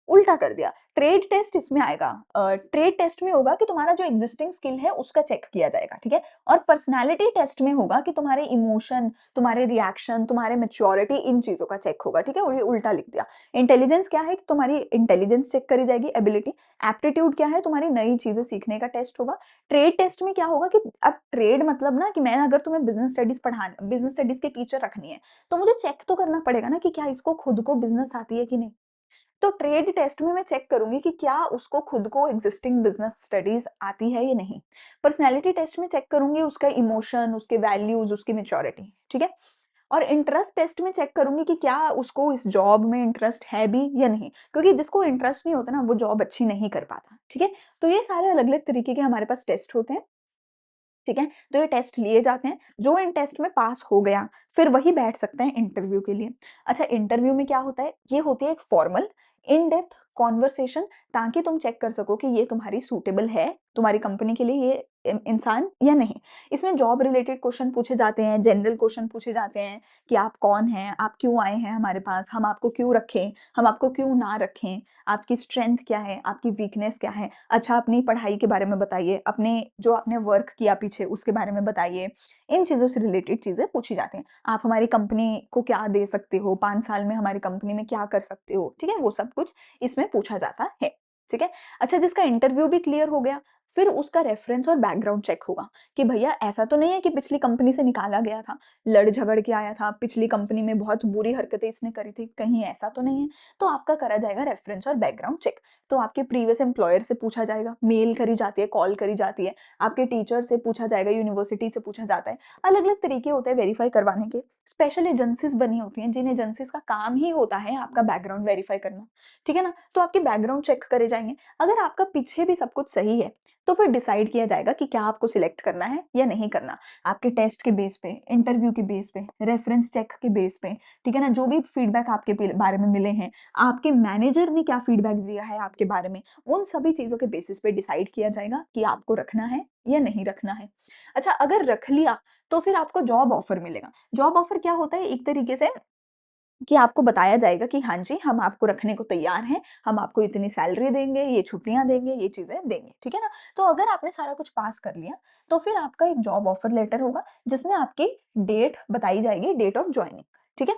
उल्टा कर दिया। ट्रेड टेस्ट इसमें आएगा, ट्रेड टेस्ट में होगा कि तुम्हारा जो एक्जिस्टिंग स्किल है उसका चेक किया जाएगा, ठीक है? और पर्सनैलिटी टेस्ट में होगा कि तुम्हारे इमोशन, तुम्हारे रिएक्शन, तुम्हारे मैच्योरिटी, इन चीज़ों का चेक होगा, ठीक है? और ये उल्टा लिख दिया। इंटेलिजेंस क्या है कि तुम्हारी इंटेलिजेंस चेक करी जाएगी, एबिलिटी। एप्टीट्यूड क्या है? तुम्हारी नई चीज़ें सीखने का टेस्ट होगा। ट्रेड टेस्ट में क्या होगा कि अब ट्रेड मतलब ना कि मैं अगर तुम्हें बिज़नेस स्टडीज़ की टीचर रखनी है, तो मुझे चेक तो करना पड़ेगा ना कि क्या इसको खुद को बिज़नेस आती है कि नहीं? तो ट्रेड टेस्ट में मैं चेक करूँगी कि क्या उसको खुद को एक्जिस्टिंग बिज़नेस स्टडीज़ आती है या नहीं। पर्सनैलिटी टेस्ट में चेक करूँगी उसका इमोशन, उसके वैल्यूज़, उसकी मैच्योरिटी, ठीक है? और इंटरेस्ट टेस्ट में चेक करूँगी कि क्या उसको इस जॉब में इंटरेस्ट है भी या नहीं, क्योंकि जिसको इंटरेस्ट नहीं होता ना, वो जॉब अच्छी नहीं कर पाता, ठीक है? तो ये सारे अलग-अलग तरीके के हमारे पास टेस्ट होते हैं। ठीक है? तो ये टेस्ट लिए जाते हैं, जो इन टेस्ट में पास हो गया, फिर वही बैठ सकता है इंटरव्यू के लिए। अच्छा, इंटरव्यू में क्या होता है? ये होती है एक फॉर्मल, इन डेप्थ कन्वर्सेशन, ताकि तुम चेक कर सको कि ये तुम्हारी सूटेबल है, तुम्हारी कंपनी के लिए ये इंसान या नहीं। इसमें जॉब रिलेटेड क्वेश्चन पूछे जाते हैं, जनरल क्वेश्चन पूछे जाते हैं कि आप कौन हैं? आप क्यों आए हैं हमारे पास? हम आपको क्यों रखें? हम आपको क्यों ना रखें? आपकी स्ट्रेंथ क्या है? आपकी वीकनेस क्या है? अच्छा, अपनी पढ़ाई के बारे में बताइए, अपने जो आपने वर्क किया पीछे उसके बारे में बताइए। इन चीज़ों से रिलेटेड चीज़ें पूछी जाती हैं। आप हमारी कंपनी को क्या दे सकते हो? 5 साल में हमारी कंपनी में क्या कर सकते हो? ठीक है? वो सब कुछ इसमें पूछा जाता है। ठीक है? अच्छा, जिसका इंटरव्यू भी क्लियर हो गया, फिर उसका रेफरेंस और बैकग्राउंड चेक होगा कि भैया ऐसा तो नहीं है कि पिछली कंपनी से निकाला गया था, लड़-झगड़ के आया था, पिछली कंपनी में बहुत बुरी हरकतें इसने करी थी, कहीं ऐसा तो नहीं है? तो आपका करा जाएगा रेफरेंस और बैकग्राउंड चेक। तो आपके प्रीवियस एम्प्लॉयर से पूछा जाएगा, मेल करी जाती है, कॉल करी जाती है, आपके टीचर से पूछा जाएगा, यूनिवर्सिटी से पूछा जाता है। अलग-अलग तरीके होते हैं वेरीफाई करवाने के। स्पेशल एजेंसीज़ बनी होती हैं, जिन एजेंसीज़ का काम ही होता है आपका बैकग्राउंड वेरीफाई करना, ठीक है ना? तो आपके बैकग्राउंड चेक करे जाएँगे। अगर आपका पीछे भी सब कुछ सही है, तो फिर डिसाइड किया जाएगा कि क्या आपको सिलेक्ट करना है या नहीं करना। आपके टेस्ट के बेस पे, इंटरव्यू के बेस पे, रेफरेंस चेक के बेस पे, ठीक है ना? जो भी फीडबैक आपके बारे में मिले हैं, आपके मैनेजर ने क्या फीडबैक दिया है आपके बारे में, उन सभी चीज़ों के बेसिस पे डिसाइड किया जाएगा कि आपको रखना है या नहीं रखना है। अच्छा, अगर रख लिया, तो फिर आपको जॉब ऑफर मिलेगा। जॉब ऑफर क्या होता है? एक तरीके से कि आपको बताया जाएगा कि हाँ जी, हम आपको रखने को तैयार हैं, हम आपको इतनी सैलरी देंगे, ये छुट्टियाँ देंगे, ये चीज़ें देंगे, ठीक है ना? तो अगर आपने सारा कुछ पास कर लिया, तो फिर आपका एक जॉब ऑफर लेटर होगा, जिसमें आपकी डेट बताई जाएगी, डेट ऑफ जॉइनिंग, ठीक है?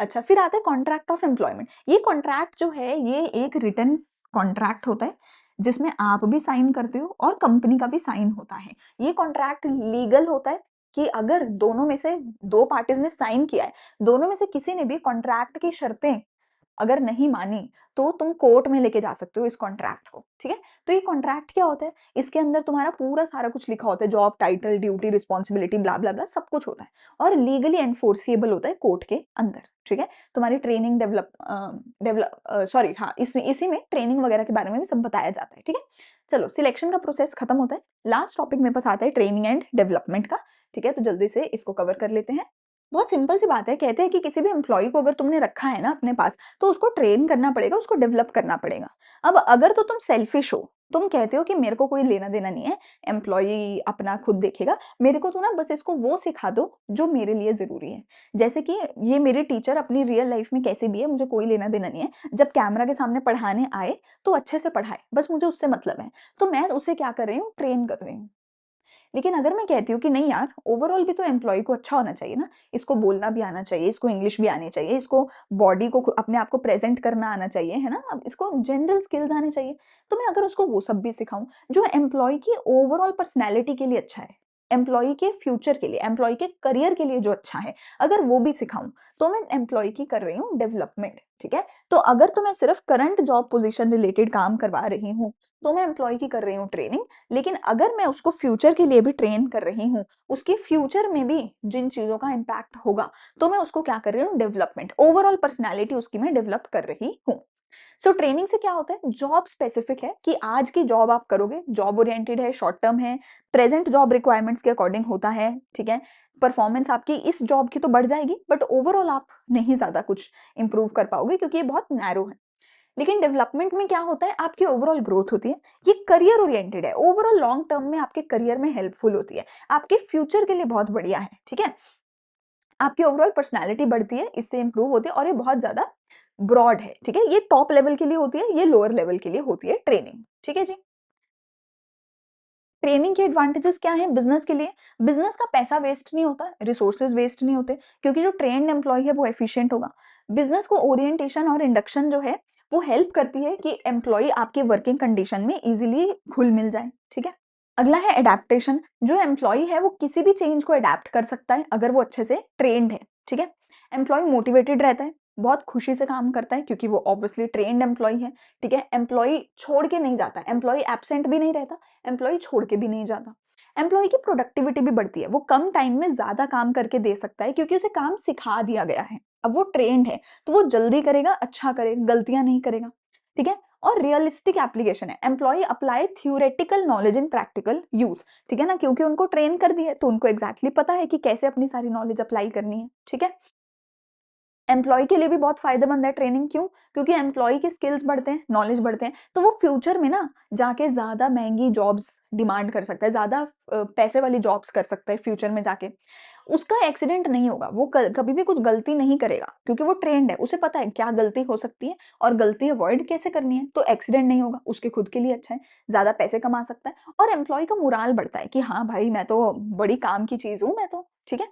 अच्छा, फिर आता है कॉन्ट्रैक्ट ऑफ एम्प्लॉयमेंट। ये कॉन्ट्रैक्ट जो है, ये एक रिटन कॉन्ट्रैक्ट होता है, जिसमें आप भी साइन करते हो और कंपनी का भी साइन होता है। ये कॉन्ट्रैक्ट लीगल होता है कि अगर दोनों में से 2 पार्टीज़ ने साइन किया है, दोनों में से किसी ने भी कॉन्ट्रैक्ट की शर्तें अगर नहीं मानी, तो तुम कोर्ट में लेके जा सकते हो इस कॉन्ट्रैक्ट को, ठीक है? तो ये कॉन्ट्रैक्ट क्या होता है? इसके अंदर तुम्हारा पूरा सारा कुछ लिखा होता है, जॉब टाइटल, ड्यूटी, रिस्पॉन्सिबिलिटी, ब्ला, ब्ला, ब्ला, सब कुछ होता है और लीगली एनफोर्सिएबल होता है कोर्ट के अंदर, ठीक है? तुम्हारी ट्रेनिंग सॉरी, हाँ, इसमें इसी में ट्रेनिंग वगैरह के बारे में भी सब बताया जाता है, ठीक है? चलो, सिलेक्शन का प्रोसेस खत्म होता है। लास्ट टॉपिक मेरे पास आता है ट्रेनिंग एंड डेवलपमेंट का, ठीक है? तो जल्दी से इसको कवर कर लेते हैं। बहुत सिंपल सी बात है, कहते हैं कि किसी भी एम्प्लॉयी को अगर तुमने रखा है ना अपने पास, तो उसको ट्रेन करना पड़ेगा, उसको डेवलप करना पड़ेगा। अब अगर तो तुम सेल्फिश हो, तुम कहते हो कि मेरे को कोई लेना-देना नहीं है, एम्प्लॉयी अपना खुद देखेगा, मेरे को तो ना बस इसको वो सिखा दो जो मेरे लिए ज़रूरी है। जैसे कि ये मेरे टीचर अपनी रियल लाइफ़ में कैसे भी है, मुझे कोई लेना-देना नहीं है। जब कैमरा के सामने पढ़ाने आए, तो अच्छे से पढ़ाए, बस मुझे उससे मतलब है। तो मैं उसे क्या कर रही हूँ, ट्रेन कर रही हूँ। लेकिन अगर मैं कहती हूँ कि नहीं यार, ओवरऑल भी तो एम्प्लॉयी को अच्छा होना चाहिए ना, इसको बोलना भी आना चाहिए, इसको इंग्लिश भी आनी चाहिए, इसको बॉडी को अपने आप को प्रेज़ेंट करना आना चाहिए, है ना? अब इसको जनरल स्किल्स आने चाहिए। तो मैं अगर उसको वो सब भी सिखाऊँ, जो एम्प्लॉयी की ओवरऑल पर्सनैलिटी के लिए अच्छा है, एम्प्लॉयी के फ्यूचर के लिए, एम्प्लॉयी के करियर के लिए जो अच्छा है, अगर वो भी सिखाऊँ, तो मैं एम्प्लॉयी की कर रही हूँ डेवलपमेंट, ठीक है? तो अगर तो मैं सिर्फ़ करंट जॉब पोज़ीशन रिलेटेड काम करवा रही हूँ, तो मैं एम्प्लॉयी की कर रही हूँ ट्रेनिंग। लेकिन अगर मैं उसको फ्यूचर के लिए भी ट्रेन कर रही हूँ, उसके फ्यूचर में भी जिन चीज़ों का इम्पैक्ट होगा, तो मैं उसको क्या कर रही हूँ, डेवलपमेंट, ओवरऑल पर्सनैलिटी उसकी मैं डेवलप कर रही हूँ। सो ट्रेनिंग से क्या होता है, जॉब स्पेसिफिक है कि आज की जॉब आप करोगे, जॉब ओरिएंटेड है, शॉर्ट टर्म है, प्रेजेंट जॉब रिक्वायरमेंट्स के अकॉर्डिंग होता है, ठीक है? परफॉर्मेंस आपकी इस जॉब की तो बढ़ जाएगी, बट ओवरऑल आप नहीं ज़्यादा कुछ इम्प्रूव कर पाओगे, क्योंकि ये बहुत नैरो है। लेकिन डेवलपमेंट में क्या होता है, आपकी ओवरऑल ग्रोथ होती है, ये करियर ओरिएंटेड है, ओवरऑल लॉन्ग टर्म में आपके करियर में हेल्पफुल होती है, आपके फ्यूचर के लिए बहुत बढ़िया है, ठीक है? आपकी ओवरऑल पर्सनैलिटी बढ़ती है, इससे इंप्रूव होती है और ये बहुत ज़्यादा ब्रॉड है, ठीक है? ये टॉप लेवल के लिए होती है, ये लोअर लेवल के लिए होती है ट्रेनिंग, ठीक है जी? ट्रेनिंग के एडवांटेजेस क्या हैं बिज़नेस के लिए? बिज़नेस का पैसा वेस्ट नहीं होता, रिसोर्सेज़ वेस्ट नहीं होते क्योंकि जो ट्रेन्ड एम्प्लॉयी है वो एफिशिएंट होगा। बिज़नेस को ओरिएंटेशन और इंडक्शन जो है, वो हेल्प करती है कि एम्प्लॉयी आपके वर्किंग कंडीशन में ईज़िली घुल-मिल जाए, ठीक है? अगला है एडैप्टेशन, जो एम्प्लॉयी है वो किसी भी चेंज को एडैप्ट कर सकता है अगर वो अच्छे से ट्रेन्ड है, ठीक है? एम्प्लॉयी मोटिवेटेड रहता है, बहुत खुशी से काम करता है क्योंकि वो ऑब्वियसली ट्रेन्ड एम्प्लॉयी है, ठीक है? एम्प्लॉयी छोड़ के नहीं जाता, एम्प्लॉयी एब्सेंट भी नहीं रहता, एम्प्लॉयी छोड़ के भी नहीं जाता। एम्प्लॉयी की प्रोडक्टिविटी भी बढ़ती है, वो कम टाइम में ज़्यादा काम करके दे सकता है क्योंकि उसे काम सिखा दिया गया है। अब वो ट्रेन्ड है, तो वो जल्दी करेगा, अच्छा करेगा, गलतियाँ नहीं करेगा, ठीक है? और रियलिस्टिक एप्लीकेशन है, employee apply theoretical knowledge in practical use, ठीक है ना? क्योंकि उनको ट्रेन कर दिया है, तो उनको एग्ज़ैक्टली पता है कि कैसे अपनी सारी नॉलेज अप्लाई करनी है, ठीक है? एम्प्लॉयी के लिए भी बहुत फ़ायदेमंद है ट्रेनिंग क्यों? क्योंकि एम्प्लॉयी के स्किल्स बढ़ते हैं, नॉलेज बढ़ते हैं, तो वो फ्यूचर में ना जाके ज़्यादा महँगी जॉब्स डिमांड कर सकता है, ज़्यादा पैसे वाली जॉब्स कर सकता है फ्यूचर में जाके। उसका एक्सीडेंट नहीं होगा, वो क कभी भी कुछ गलती नहीं करेगा क्योंकि वो ट्रेन्ड है, उसे पता है क्या गलती हो सकती है और गलती अवॉइड कैसे करनी है, तो एक्सीडेंट नहीं होगा, उसके खुद के लिए अच्छा है, ज़्यादा पैसे कमा सकता है और एम्प्लॉयी का मोराल बढ़ता है कि हाँ भाई, मैं तो बड़ी काम की चीज़ हूँ मैं तो, ठीक है?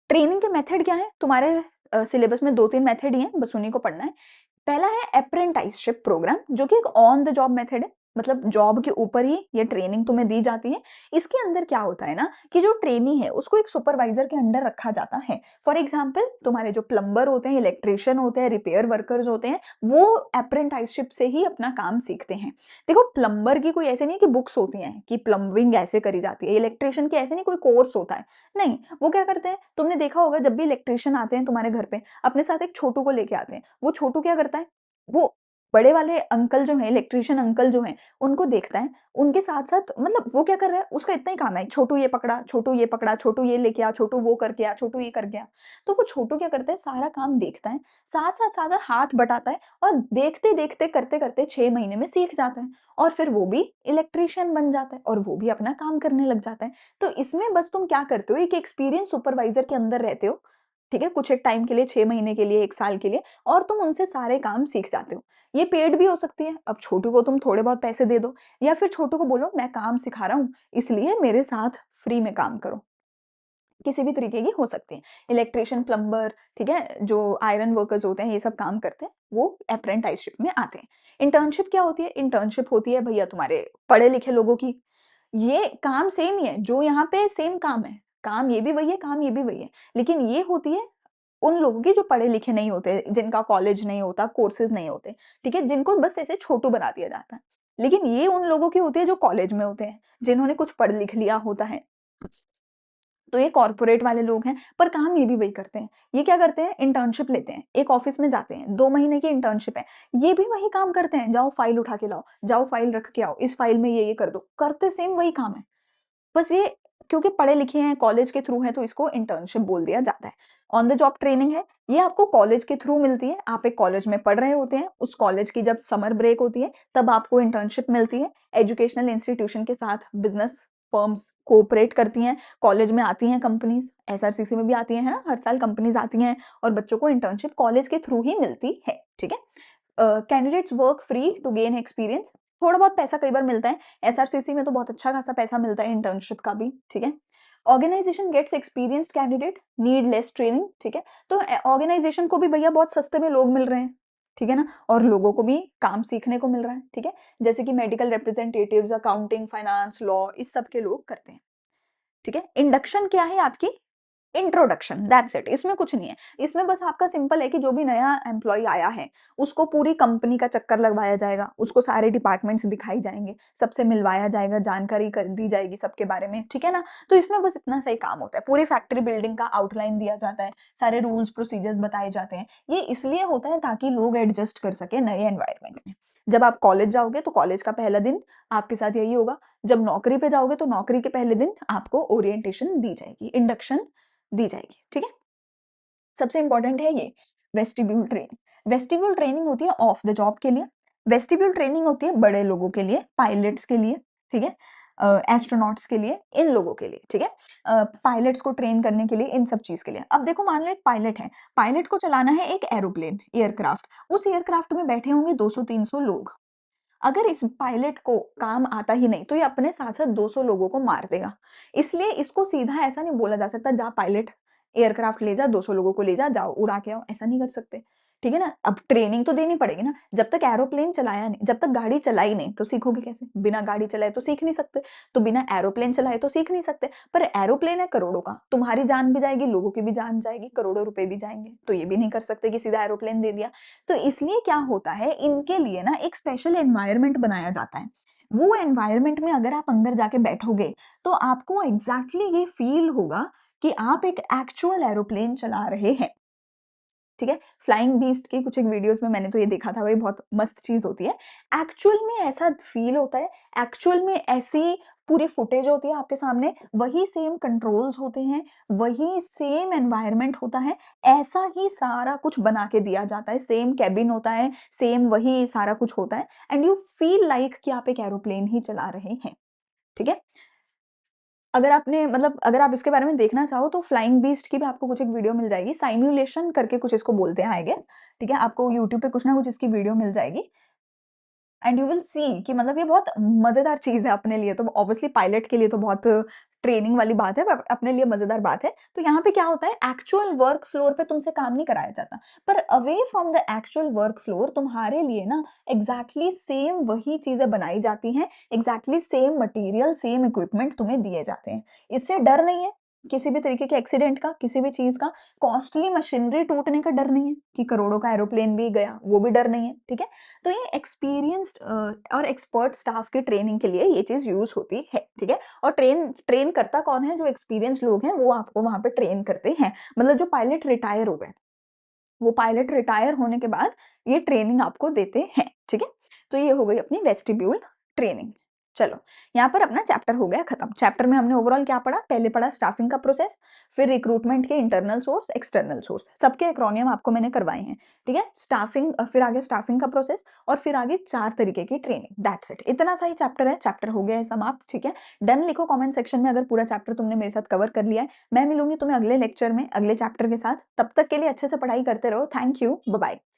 ट्रेनिंग के मेथड क्या हैं? तुम्हारे सिलेबस में 2-3 मेथड ही हैं, बस उन्हीं को पढ़ना है। पहला है अप्रेंटिसशिप प्रोग्राम जो कि एक ऑन द जॉब मेथड है, मतलब जॉब के ऊपर ही ये ट्रेनिंग तुम्हें दी जाती है। इसके अंदर क्या होता है ना कि जो ट्रेनी है उसको एक सुपरवाइजर के अंडर रखा जाता है। फॉर एग्जांपल तुम्हारे जो प्लम्बर होते हैं, इलेक्ट्रिशियन होते हैं, रिपेयर वर्कर्स होते हैं, वो अप्रेंटिसशिप से ही अपना काम सीखते हैं। देखो प्लम्बर की कोई ऐसे नहीं है कि बुक्स होती हैं कि प्लम्बिंग ऐसे करी जाती है, इलेक्ट्रिशियन की ऐसे नहीं कोई कोर्स होता है। नहीं, वो क्या करते हैं, तुमने देखा होगा जब भी इलेक्ट्रिशियन आते हैं तुम्हारे घर पे, अपने साथ एक छोटू को लेके आते हैं। वो छोटू क्या करता है, वो बड़े वाले अंकल जो हैं, इलेक्ट्रीशियन अंकल जो हैं, उनको देखता है, उनके साथ-साथ मतलब वो क्या कर रहा है, उसका इतना ही काम है, छोटू ये पकड़ा, छोटू ये पकड़ा, छोटू ये लेके आ, छोटू वो करके आ, छोटू ये कर गया। तो वो छोटू क्या करता है, सारा काम देखता है, साथ-साथ हाथ बटाता है और देखते-देखते, करते-करते 6 महीने में सीख जाता है और फिर वो भी इलेक्ट्रीशियन बन जाता है और वो भी अपना काम करने लग जाता है। तो इसमें बस तुम क्या करते हो, एक एक्सपीरियंस सुपरवाइज़र के अंदर रहते हो, ठीक है? कुछ एक टाइम के लिए, 6 महीने के लिए, 1 साल के लिए और तुम उनसे सारे काम सीख जाते हो। ये पेड भी हो सकती है। अब छोटू को तुम थोड़े बहुत पैसे दे दो या फिर छोटू को बोलो मैं काम सिखा रहा हूँ, इसलिए मेरे साथ फ्री में काम करो। किसी भी तरीके की हो सकती है। इलेक्ट्रिशियन, प्लम्बर, ठीक है? जो आयरन वर्कर्स होते हैं, ये सब काम करते हैं, वो अप्रेंटिसशिप में आते हैं। इंटर्नशिप क्या होती है? इंटर्नशिप होती है भैया तुम्हारे पढ़े-लिखे लोगों की। ये काम सेम ही है, जो यहाँ पे सेम काम है। काम ये भी वही है, काम ये भी वही है। लेकिन ये होती है उन लोगों की जो पढ़े-लिखे नहीं होते, जिनका कॉलेज नहीं होता, कोर्सेज़ नहीं होते, ठीक है? जिनको बस ऐसे छोटू बना दिया जाता है। लेकिन ये उन लोगों की होती है जो कॉलेज में होते हैं, जिन्होंने कुछ पढ़ लिख लिया होता है। तो ये कॉर्पोरेट वाले लोग हैं, पर काम ये भी वही करते हैं। ये क्या करते हैं, इंटर्नशिप लेते हैं, एक ऑफ़िस में जाते हैं, 2 महीने की इंटर्नशिप है। ये भी वही काम करते हैं, जाओ फाइल उठा के लाओ, जाओ फाइल रख के आओ, इस फाइल में ये कर दो। करते सेम वही काम है। बस ये क्योंकि पढ़े-लिखे हैं, कॉलेज के थ्रू हैं, तो इसको इंटर्नशिप बोल दिया जाता है। ऑन द जॉब ट्रेनिंग है, ये आपको कॉलेज के थ्रू मिलती है। आप एक कॉलेज में पढ़ रहे होते हैं, उस कॉलेज की जब समर ब्रेक होती है, तब आपको इंटर्नशिप मिलती है। एजुकेशनल इंस्टीट्यूशन के साथ बिज़नेस फर्म्स कोऑपरेट करती हैं, कॉलेज में आती हैं कंपनीज़, एसआरसीसी में भी आती हैं, है ना? हर साल कंपनीज़ आती हैं और बच्चों को इंटर्नशिप कॉलेज के थ्रू ही मिलती है, ठीक है? Candidates work free to gain experience, थोड़ा बहुत पैसा कई बार मिलता है। एसआरसीसी में तो बहुत अच्छा खासा पैसा मिलता है इंटर्नशिप का भी, ठीक है? Organisation gets experienced candidate need less training, ठीक है? तो ऑर्गेनाइजेशन को भी भैया बहुत सस्ते में लोग मिल रहे हैं, ठीक है ना? और लोगों को भी काम सीखने को मिल रहा है, ठीक है? जैसे कि medical representatives, accounting, finance, law, इस सब के लोग करते हैं, ठीक है? इंडक्शन क्या है आपकी? इंट्रोडक्शन, दैट्स इट, इसमें कुछ नहीं है। इसमें बस आपका सिंपल है कि जो भी नया एम्प्लॉयी आया है, उसको पूरी कंपनी का चक्कर लगवाया जाएगा, उसको सारे डिपार्टमेंट्स दिखाई जाएँगे, सबसे मिलवाया जाएगा, जानकारी कर दी जाएगी सबके बारे में, ठीक है ना? तो इसमें बस इतना सा ही काम होता है। पूरी फैक्ट्री बिल्डिंग का आउटलाइन दिया जाता है, सारे रूल्स प्रोसीजर्स बताए जाते हैं। ये इसलिए होता है ताकि लोग एडजस्ट कर सकें नए एनवायरनमेंट में। जब आप कॉलेज जाओगे तो कॉलेज का पहला दिन आपके साथ यही होगा। जब नौकरी पे जाओगे तो नौकरी के पहले दिन आपको ओरिएंटेशन दी जाएगी, इंडक्शन दी जाएगी, ठीक है? सबसे इम्पोर्टेंट है ये वेस्टिब्यूल ट्रेनिंग। वेस्टिब्यूल ट्रेनिंग होती है ऑफ द जॉब के लिए, वेस्टिब्यूल ट्रेनिंग होती है बड़े लोगों के लिए, पायलट्स के लिए, ठीक है? एस्ट्रोनॉट्स के लिए, इन लोगों के लिए, ठीक है? पायलट्स को ट्रेन करने के लिए, इन सब चीज़ के लिए। अब देखो मान लो एक पायलट है, पायलट को चलाना है एक एरोप्लेन, एयरक्राफ्ट, उस एयरक्राफ्ट में बैठे होंगे 200-300 लोग। अगर इस पायलट को काम आता ही नहीं, तो ये अपने साथ-साथ 200 लोगों को मार देगा। इसलिए इसको सीधा ऐसा नहीं बोला जा सकता, जा पायलट एयरक्राफ्ट ले जा, 200 लोगों को ले जा, जाओ उड़ा के आओ, ऐसा नहीं कर सकते। ठीक है ना? अब ट्रेनिंग तो देनी पड़ेगी ना, जब तक एरोप्लेन चलाया नहीं, जब तक गाड़ी चलाई नहीं, तो सीखोगे कैसे? बिना गाड़ी चलाए तो सीख नहीं सकते, तो बिना एरोप्लेन चलाए तो सीख नहीं सकते। पर एरोप्लेन है करोड़ों का, तुम्हारी जान भी जाएगी, लोगों की भी जान जाएगी, करोड़ों रुपए भी जाएँगे, तो ये भी नहीं कर सकते कि सीधा एरोप्लेन दे दिया। तो इसलिए क्या होता है, इनके लिए ना एक स्पेशल एनवायरनमेंट बनाया जाता है। वो एनवायरनमेंट में अगर आप अंदर जाके बैठोगे, तो आपको एग्ज़ैक्टली ये फ़ील होगा कि आप एक एक्चुअल एरोप्लेन चला रहे हैं। ठीक है? फ्लाइंग बीस्ट की कुछ एक वीडियोज़ में मैंने तो ये देखा था, वही बहुत मस्त चीज़ होती है। एक्चुअल में ऐसा फ़ील होता है, एक्चुअल में ऐसी पूरी फुटेज होती है आपके सामने, वही सेम कंट्रोल्स होते हैं, वही सेम एनवायरनमेंट होता है, ऐसा ही सारा कुछ बना के दिया जाता है, सेम केबिन होता है, सेम वही सारा कुछ होता है एंड यू फ़ील लाइक कि आप एक एरोप्लेन ही चला रहे हैं। ठीक है? अगर आपने मतलब अगर आप इसके बारे में देखना चाहो तो फ्लाइंग बीस्ट की भी आपको कुछ एक वीडियो मिल जाएगी, साइम्युलेशन करके कुछ इसको बोलते हैं आई गेस, ठीक है? आपको यूट्यूब पे कुछ ना कुछ इसकी वीडियो मिल जाएगी एंड यू विल सी कि मतलब ये बहुत मज़ेदार चीज़ है अपने लिए, तो ऑब्वियसली पायलट के लिए तो बहुत ट्रेनिंग वाली बात है, बट अपने लिए मज़ेदार बात है। तो यहाँ पे क्या होता है, एक्चुअल वर्क फ्लोर पे तुमसे काम नहीं कराया जाता, पर away from the actual work floor तुम्हारे लिए ना एग्ज़ैक्टली सेम वही चीज़ें बनाई जाती हैं, exactly same material, same equipment तुम्हें दिए जाते हैं। इससे डर नहीं है, किसी भी तरीके के एक्सीडेंट का, किसी भी चीज़ का, कॉस्टली मशीनरी टूटने का डर नहीं है कि करोड़ों का एरोप्लेन भी गया, वो भी डर नहीं है, ठीक है? तो ये एक्सपीरियंस्ड और एक्सपर्ट स्टाफ की ट्रेनिंग के लिए ये चीज़ यूज़ होती है, ठीक है? और ट्रेन ट्रेन करता कौन है? जो एक्सपीरियंस्ड लोग हैं, वो आपको वहाँ पे ट्रेन करते हैं। मतलब जो पायलट रिटायर हो गए, वो पायलट रिटायर होने के बाद ये ट्रेनिंग आपको देते हैं, ठीक है? तो ये हो गई अपनी वेस्टिब्यूल ट्रेनिंग। चलो, यहाँ पर अपना चैप्टर हो गया खत्म। चैप्टर में हमने ओवरऑल क्या पढ़ा? पहले पढ़ा स्टाफिंग का प्रोसेस, फिर रिक्रूटमेंट के इंटरनल सोर्स, एक्सटर्नल सोर्स, सबके एक्रोनियम आपको मैंने करवाए हैं, ठीक है? स्टाफिंग फिर आगे स्टाफिंग का प्रोसेस और फिर आगे 4 तरीके की ट्रेनिंग, दैट्स इट। इतना सा ही चैप्टर है, चैप्टर हो गया है समाप्त, ठीक है? डन लिखो कमेंट सेक्शन में अगर पूरा चैप्टर तुमने मेरे साथ कवर कर लिया है। मैं मिलूँगी तुम्हें अगले लेक्चर में, अगले चैप्टर के साथ। तब तक के लिए अच्छे से पढ़ाई करते रहो। Thank you. Bye bye.